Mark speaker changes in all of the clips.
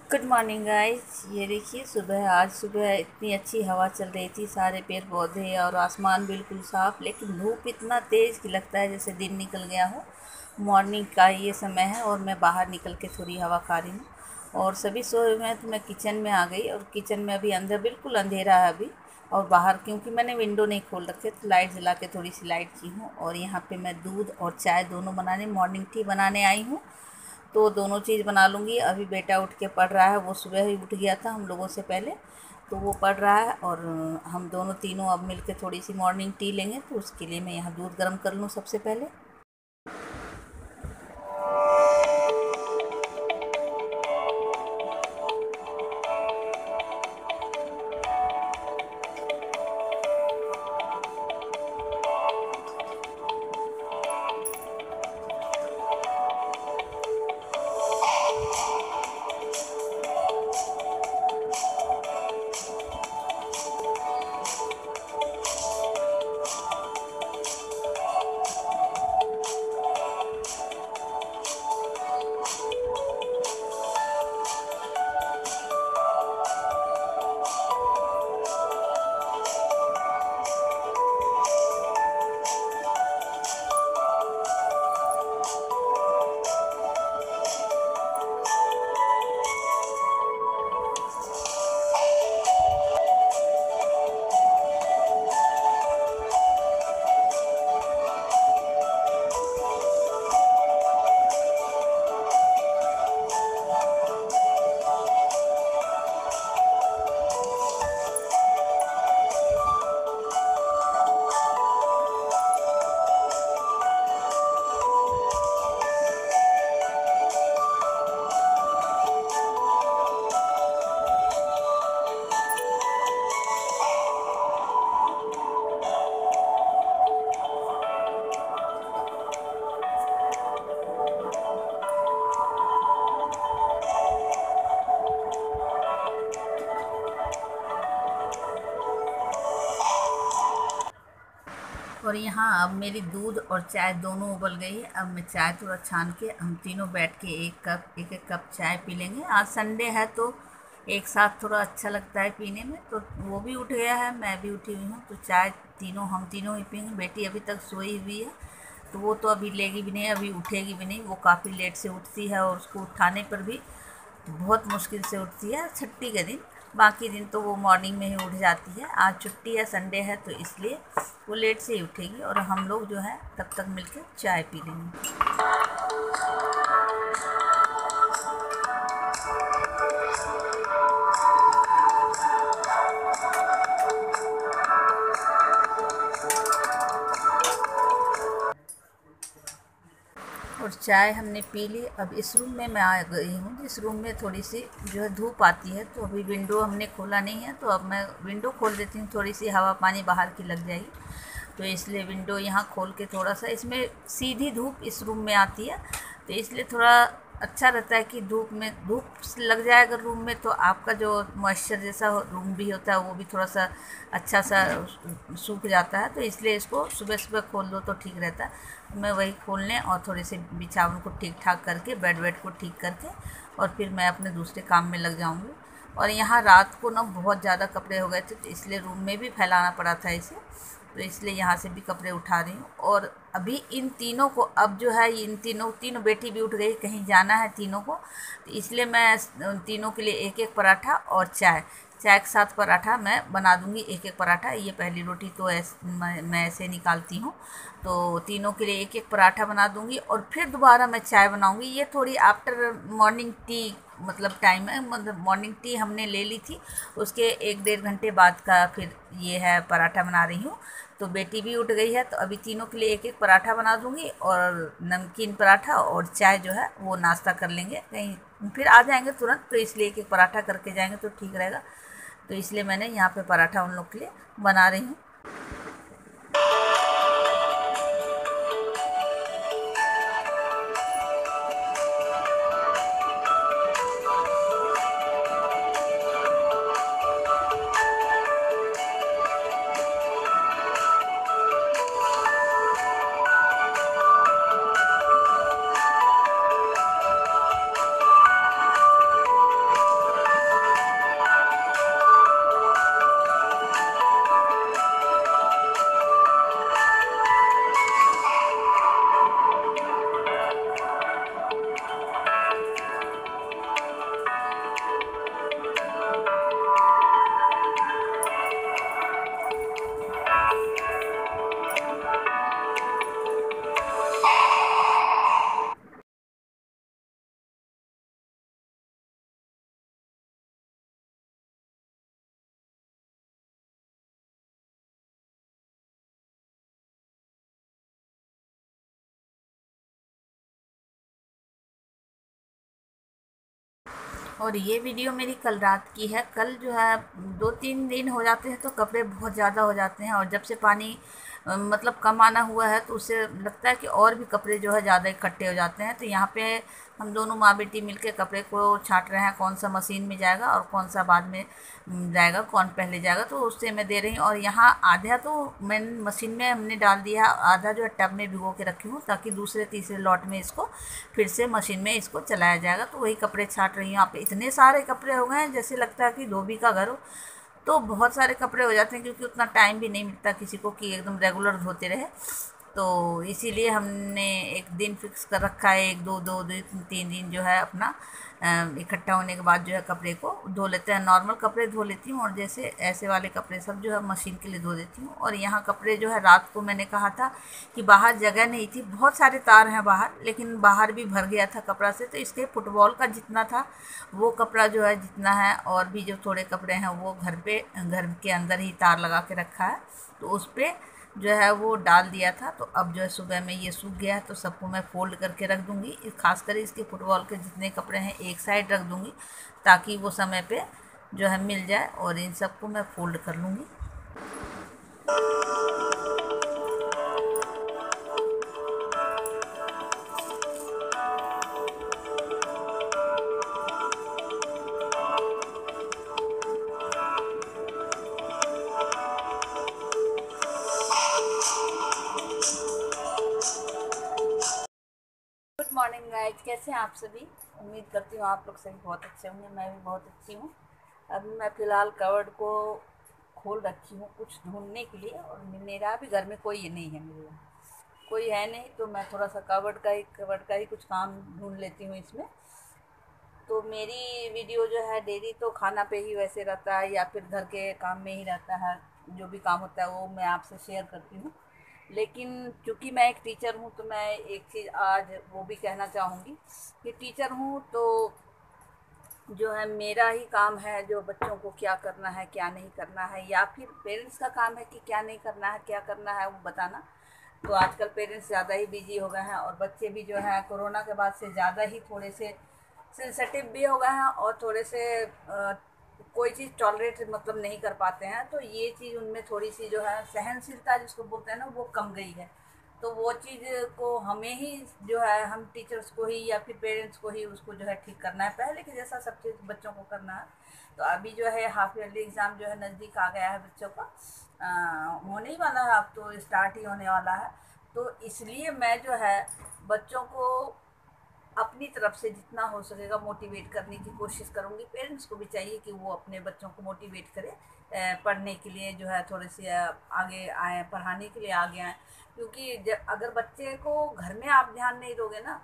Speaker 1: Good morning guys. ये देखिए आज सुबह इतनी अच्छी हवा चल रही थी, सारे पेड़ पौधे और आसमान बिल्कुल साफ, लेकिन धूप इतना तेज़ कि लगता है जैसे दिन निकल गया हो। मॉर्निंग का ये समय है और मैं बाहर निकल के थोड़ी हवा खा रही हूँ और सभी सोए हुए हैं, तो मैं किचन में आ गई और किचन में अभी अंदर बिल्कुल अंधेरा है अभी। और बाहर क्योंकि मैंने विंडो नहीं खोल रखे तो लाइट जला के थोड़ी सी लाइट की हूँ और यहाँ पे मैं दूध और चाय दोनों बनाने, मॉर्निंग टी बनाने आई हूँ। तो दोनों चीज़ बना लूँगी। अभी बेटा उठ के पढ़ रहा है, वो सुबह ही उठ गया था हम लोगों से पहले, तो वो पढ़ रहा है और हम दोनों तीनों अब मिलके थोड़ी सी मॉर्निंग टी लेंगे। तो उसके लिए मैं यहाँ दूध गर्म कर लूँ सबसे पहले। और यहाँ अब मेरी दूध और चाय दोनों उबल गई है। अब मैं चाय थोड़ा छान के हम तीनों बैठ के एक एक कप चाय पी लेंगे। आज संडे है तो एक साथ थोड़ा अच्छा लगता है पीने में। तो वो भी उठ गया है, मैं भी उठी हुई हूँ, तो चाय हम तीनों ही पियेंगे। बेटी अभी तक सोई हुई है तो वो तो अभी लेगी भी नहीं, अभी उठेगी भी नहीं। वो काफ़ी लेट से उठती है और उसको उठाने पर भी बहुत मुश्किल से उठती है छुट्टी के दिन। बाकी दिन तो वो मॉर्निंग में ही उठ जाती है। आज छुट्टी है, संडे है, तो इसलिए वो लेट से ही उठेगी और हम लोग जो है तब तक मिलकर चाय पी लेंगे। और चाय हमने पी ली। अब इस रूम में मैं आ गई हूँ, जिस रूम में थोड़ी सी जो है धूप आती है, तो अभी विंडो हमने खोला नहीं है, तो अब मैं विंडो खोल देती हूँ, थोड़ी सी हवा पानी बाहर की लग जाएगी। तो इसलिए विंडो यहाँ खोल के थोड़ा सा, इसमें सीधी धूप इस रूम में आती है, तो इसलिए थोड़ा अच्छा रहता है कि धूप लग जाए अगर रूम में, तो आपका जो मॉइस्चर जैसा रूम भी होता है वो भी थोड़ा सा अच्छा सा सूख जाता है। तो इसलिए इसको सुबह सुबह खोल दो तो ठीक रहता है। मैं वही खोलने और थोड़े से बिछावन को ठीक ठाक करके, बेड वेड को ठीक करके, और फिर मैं अपने दूसरे काम में लग जाऊंगी। और यहाँ रात को ना बहुत ज़्यादा कपड़े हो गए थे, तो इसलिए रूम में भी फैलाना पड़ा था इसे, तो इसलिए यहाँ से भी कपड़े उठा रही हूँ। और अभी इन तीनों को, अब जो है इन तीनों बेटी भी उठ गई, कहीं जाना है तीनों को, तो इसलिए मैं तीनों के लिए एक एक पराठा और चाय चाय के साथ पराठा मैं बना दूंगी, एक एक पराठा। ये पहली रोटी तो मैं ऐसे निकालती हूँ, तो तीनों के लिए एक एक पराठा बना दूंगी और फिर दोबारा मैं चाय बनाऊंगी। ये थोड़ी आफ्टर मॉर्निंग टी मतलब टाइम है, मतलब मॉर्निंग टी हमने ले ली थी, उसके एक डेढ़ घंटे बाद का फिर ये है पराठा बना रही हूँ। तो बेटी भी उठ गई है, तो अभी तीनों के लिए एक एक पराठा बना दूंगी और नमकीन पराठा और चाय जो है वो नाश्ता कर लेंगे, कहीं फिर आ जाएंगे तुरंत, तो इसलिए एक एक पराठा करके जाएंगे तो ठीक रहेगा। तो इसलिए मैंने यहाँ पे पराठा उन लोग के लिए बना रही हूँ। और ये वीडियो मेरी कल रात की है। कल जो है 2-3 दिन हो जाते हैं तो कपड़े बहुत ज़्यादा हो जाते हैं, और जब से पानी मतलब कम आना हुआ है तो उससे लगता है कि और भी कपड़े जो है ज़्यादा इकट्ठे हो जाते हैं। तो यहाँ पे हम दोनों माँ बेटी मिलके कपड़े को छाँट रहे हैं, कौन सा मशीन में जाएगा और कौन सा बाद में जाएगा, कौन पहले जाएगा, तो उससे मैं दे रही हूँ। और यहाँ आधा तो मैं मशीन में हमने डाल दिया, आधा जो है टब में भिगो के रखी हूँ, ताकि दूसरे तीसरे लॉट में इसको फिर से मशीन में इसको चलाया जाएगा। तो वही कपड़े छाँट रही हूँ। यहाँ पे इतने सारे कपड़े हो गए हैं जैसे लगता है कि धोबी का घर हो। तो बहुत सारे कपड़े हो जाते हैं, क्योंकि उतना टाइम भी नहीं मिलता किसी को कि एकदम रेगुलर धोते रहे। तो इसीलिए हमने एक दिन फिक्स कर रखा है, 1-2 2 3 दिन जो है अपना इकट्ठा होने के बाद जो है कपड़े को धो लेते हैं। नॉर्मल कपड़े धो लेती हूँ, और जैसे ऐसे वाले कपड़े सब जो है मशीन के लिए धो देती हूँ। और यहाँ कपड़े जो है रात को मैंने कहा था कि बाहर जगह नहीं थी, बहुत सारे तार हैं बाहर, लेकिन बाहर भी भर गया था कपड़ा से। तो इसके फुटबॉल का जितना था वो कपड़ा जो है जितना है, और भी जो थोड़े कपड़े हैं वो घर के अंदर ही तार लगा के रखा है, तो उस पर जो है वो डाल दिया था। तो अब जो है सुबह में ये सूख गया है, तो सबको मैं फ़ोल्ड करके रख दूँगी। खासकर इसके फुटबॉल के जितने कपड़े हैं एक साइड रख दूँगी, ताकि वो समय पे जो है मिल जाए, और इन सबको मैं फ़ोल्ड कर लूँगी। गुड मॉर्निंग गाइज, कैसे हैं आप सभी। उम्मीद करती हूँ आप लोग सभी बहुत अच्छे होंगे। मैं भी बहुत अच्छी हूँ। अभी मैं फ़िलहाल कवर्ड को खोल रखी हूँ कुछ ढूंढने के लिए, और मेरा भी घर में कोई नहीं है, मेरे कोई है नहीं, तो मैं थोड़ा सा कवर्ड का ही कुछ काम ढूंढ लेती हूँ इसमें। तो मेरी वीडियो जो है डेली तो खाना पे ही वैसे रहता है, या फिर घर के काम में ही रहता है। जो भी काम होता है वो मैं आपसे शेयर करती हूँ। लेकिन चूँकि मैं एक टीचर हूँ, तो मैं एक चीज़ आज वो भी कहना चाहूँगी कि टीचर हूँ तो जो है मेरा ही काम है जो बच्चों को क्या करना है क्या नहीं करना है, या फिर पेरेंट्स का काम है कि क्या नहीं करना है क्या करना है वो बताना। तो आजकल पेरेंट्स ज़्यादा ही बिजी हो गए हैं, और बच्चे भी जो है कोरोना के बाद से ज़्यादा ही थोड़े से सेंसिटिव भी हो गए हैं, और थोड़े से कोई चीज़ टॉलरेट मतलब नहीं कर पाते हैं। तो ये चीज़ उनमें थोड़ी सी जो है सहनशीलता जिसको बोलते हैं ना, वो कम गई है। तो वो चीज़ को हमें ही जो है, हम टीचर्स को ही या फिर पेरेंट्स को ही उसको जो है ठीक करना है, पहले के जैसा सब चीज़ बच्चों को करना है। तो अभी जो है हाफ ईयरली एग्ज़ाम जो है नज़दीक आ गया है बच्चों का, होने ही वाला है, अब तो स्टार्ट ही होने वाला है। तो इसलिए मैं जो है बच्चों को अपनी तरफ से जितना हो सकेगा मोटिवेट करने की कोशिश करूँगी। पेरेंट्स को भी चाहिए कि वो अपने बच्चों को मोटिवेट करें, पढ़ने के लिए जो है थोड़े से आगे आएँ, पढ़ाने के लिए आगे आएँ। क्योंकि अगर बच्चे को घर में आप ध्यान नहीं दोगे ना,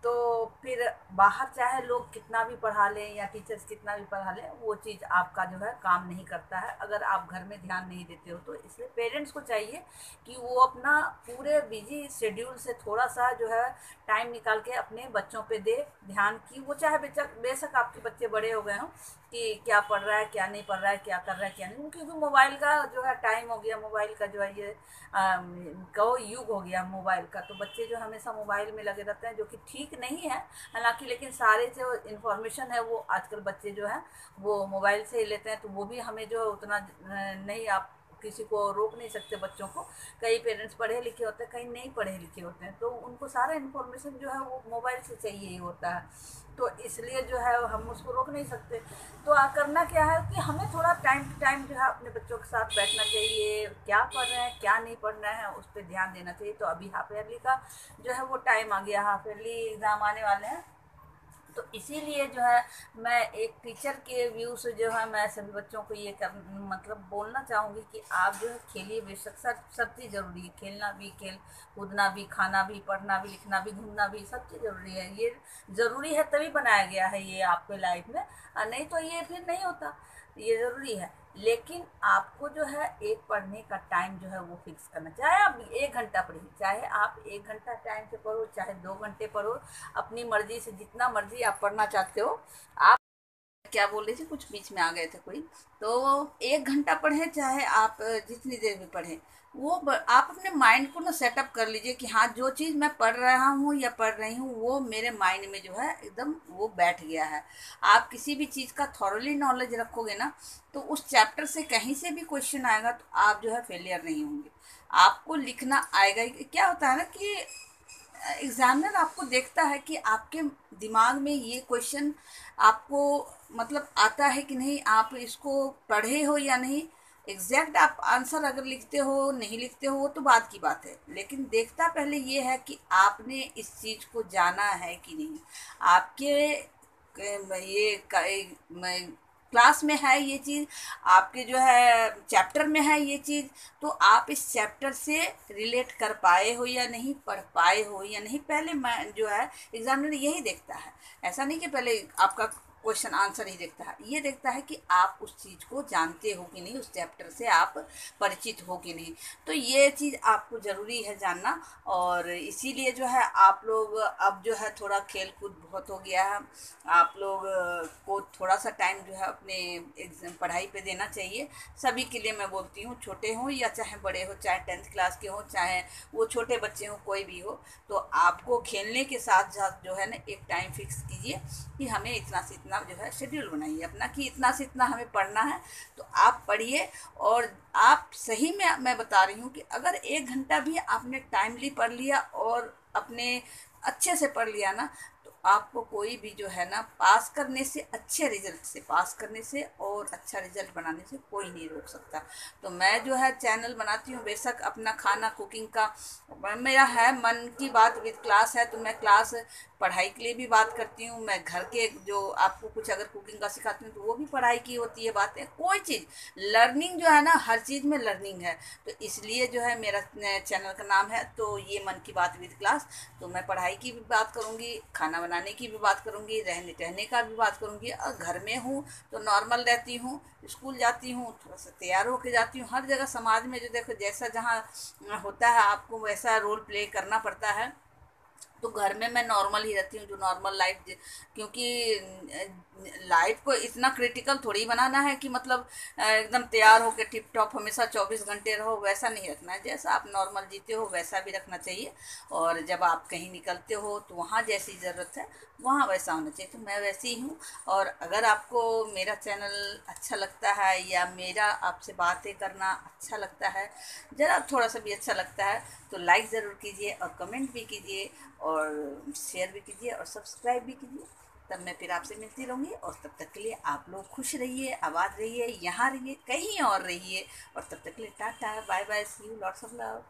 Speaker 1: तो फिर बाहर चाहे लोग कितना भी पढ़ा लें या टीचर्स कितना भी पढ़ा लें, वो चीज़ आपका जो है काम नहीं करता है अगर आप घर में ध्यान नहीं देते हो। तो इसलिए पेरेंट्स को चाहिए कि वो अपना पूरे बिजी शेड्यूल से थोड़ा सा जो है टाइम निकाल के अपने बच्चों पे दे ध्यान, की वो चाहे बेशक आपके बच्चे बड़े हो गए हों, कि क्या पढ़ रहा है क्या नहीं पढ़ रहा है, क्या कर रहा है क्या नहीं। क्योंकि मोबाइल का जो है टाइम हो गया, मोबाइल का जो है ये कहो युग हो गया मोबाइल का। तो बच्चे जो हमेशा मोबाइल में लगे रहते हैं, जो कि ठीक नहीं है हालांकि, लेकिन सारे जो इन्फॉर्मेशन है वो आजकल बच्चे जो है वो मोबाइल से ही लेते हैं। तो वो भी हमें जो है उतना नहीं, आप किसी को रोक नहीं सकते बच्चों को। कई पेरेंट्स पढ़े लिखे होते हैं, कई नहीं पढ़े लिखे होते हैं, तो उनको सारा इन्फॉर्मेशन जो है वो मोबाइल से चाहिए ही होता है। तो इसलिए जो है हम उसको रोक नहीं सकते। तो करना क्या है कि हमें थोड़ा टाइम टू टाइम जो है अपने बच्चों के साथ बैठना चाहिए, क्या पढ़ रहे हैं क्या नहीं पढ़ना है उस पर ध्यान देना चाहिए। तो अभी हाफ ईयरली का जो है वो टाइम आ गया, हाफ ईयरली एग्ज़ाम आने वाले हैं। तो इसीलिए जो है मैं एक टीचर के व्यू से जो है मैं सभी बच्चों को ये कर मतलब बोलना चाहूँगी कि आप जो है खेलिए, बेशक सब चीज़ ज़रूरी है। खेलना भी, खेल कूदना भी, खाना भी, पढ़ना भी, लिखना भी, घूमना भी, सब चीज़ ज़रूरी है। ये ज़रूरी है तभी बनाया गया है ये आपके लाइफ में, नहीं तो ये फिर नहीं होता। ये ज़रूरी है, लेकिन आपको जो है एक पढ़ने का टाइम जो है वो फिक्स करना। चाहे आप 1 घंटा पढ़िए, चाहे आप 1 घंटा टाइम से पढ़ो, चाहे 2 घंटे पढ़ो, अपनी मर्जी से जितना मर्जी आप पढ़ना चाहते हो आप क्या बोल रही थी, कुछ बीच में आ गए थे कोई। तो 1 घंटा पढ़ें चाहे आप जितनी देर भी पढ़ें, आप अपने माइंड को ना सेटअप कर लीजिए कि हाँ जो चीज़ मैं पढ़ रहा हूँ या पढ़ रही हूँ वो मेरे माइंड में जो है एकदम वो बैठ गया है। आप किसी भी चीज़ का थॉरली नॉलेज रखोगे ना, तो उस चैप्टर से कहीं से भी क्वेश्चन आएगा तो आप जो है फेलियर नहीं होंगे, आपको लिखना आएगा ही। क्या होता है ना कि एग्जामिनर आपको देखता है कि आपके दिमाग में ये क्वेश्चन आपको मतलब आता है कि नहीं, आप इसको पढ़े हो या नहीं। एग्जैक्ट आप आंसर अगर लिखते हो नहीं लिखते हो वो तो बात की बात है, लेकिन देखता पहले ये है कि आपने इस चीज़ को जाना है कि नहीं। आपके क्लास में है ये चीज़, आपके जो है चैप्टर में है ये चीज़, तो आप इस चैप्टर से रिलेट कर पाए हो या नहीं, पढ़ पाए हो या नहीं, पहले मैं जो है एग्जामिनर यही देखता है। ऐसा नहीं कि पहले आपका क्वेश्चन आंसर ही देखता है, ये देखता है कि आप उस चीज़ को जानते हो कि नहीं, उस चैप्टर से आप परिचित हो कि नहीं। तो ये चीज़ आपको ज़रूरी है जानना। और इसीलिए जो है आप लोग अब जो है थोड़ा खेल कूद बहुत हो गया है, आप लोग को थोड़ा सा टाइम जो है अपने एग्जाम पढ़ाई पे देना चाहिए। सभी के लिए मैं बोलती हूँ, छोटे हों या चाहे बड़े हो, चाहे 10th क्लास के हों चाहे वो छोटे बच्चे हों, कोई भी हो, तो आपको खेलने के साथ साथ जो है ना एक टाइम फिक्स कीजिए कि हमें इतना से इतना जो है शेड्यूल बनाइए अपना कि इतना से इतना हमें पढ़ना है। तो आप पढ़िए, और आप सही में मैं बता रही हूँ कि अगर 1 घंटा भी आपने टाइमली पढ़ लिया और अपने अच्छे से पढ़ लिया ना, तो आपको कोई भी जो है ना पास करने से, अच्छे रिजल्ट से पास करने से और अच्छा रिजल्ट बनाने से कोई नहीं रोक सकता। तो मैं जो है चैनल बनाती हूँ बेशक अपना खाना कुकिंग का, मेरा है मन की बात विद क्लास है, तो मैं क्लास पढ़ाई के लिए भी बात करती हूँ, मैं घर के जो आपको कुछ अगर कुकिंग का सिखाती हूँ तो वो भी पढ़ाई की होती है बातें। कोई चीज़ लर्निंग जो है ना, हर चीज़ में लर्निंग है, तो इसलिए जो है मेरा चैनल का नाम है तो ये मन की बात विद क्लास। तो मैं पढ़ाई की भी बात करूँगी, खाना बनाने की भी बात करूँगी, रहने टहने का भी बात करूँगी। और घर में हूँ तो नॉर्मल रहती हूँ, स्कूल जाती हूँ थोड़ा सा तैयार होके जाती हूँ, हर जगह समाज में जो देखो जैसा जहाँ होता है आपको वैसा रोल प्ले करना पड़ता है। तो घर में मैं नॉर्मल ही रहती हूँ, जो नॉर्मल लाइफ, क्योंकि लाइफ को इतना क्रिटिकल थोड़ी बनाना है कि मतलब एकदम तैयार होकर टिप टॉप हमेशा 24 घंटे रहो, वैसा नहीं रखना है। जैसा आप नॉर्मल जीते हो वैसा भी रखना चाहिए, और जब आप कहीं निकलते हो तो वहाँ जैसी ज़रूरत है वहाँ वैसा होना चाहिए। तो मैं वैसी ही हूँ। और अगर आपको मेरा चैनल अच्छा लगता है या मेरा आपसे बातें करना अच्छा लगता है, ज़रा थोड़ा सा भी अच्छा लगता है, तो लाइक ज़रूर कीजिए और कमेंट भी कीजिए और शेयर भी कीजिए और सब्सक्राइब भी कीजिए। तब मैं फिर आपसे मिलती रहूँगी, और तब तक के लिए आप लोग खुश रहिए, आबाद रहिए, यहाँ रहिए, कहीं और रहिए। और तब तक के लिए tata bye bye, see you, lots of love.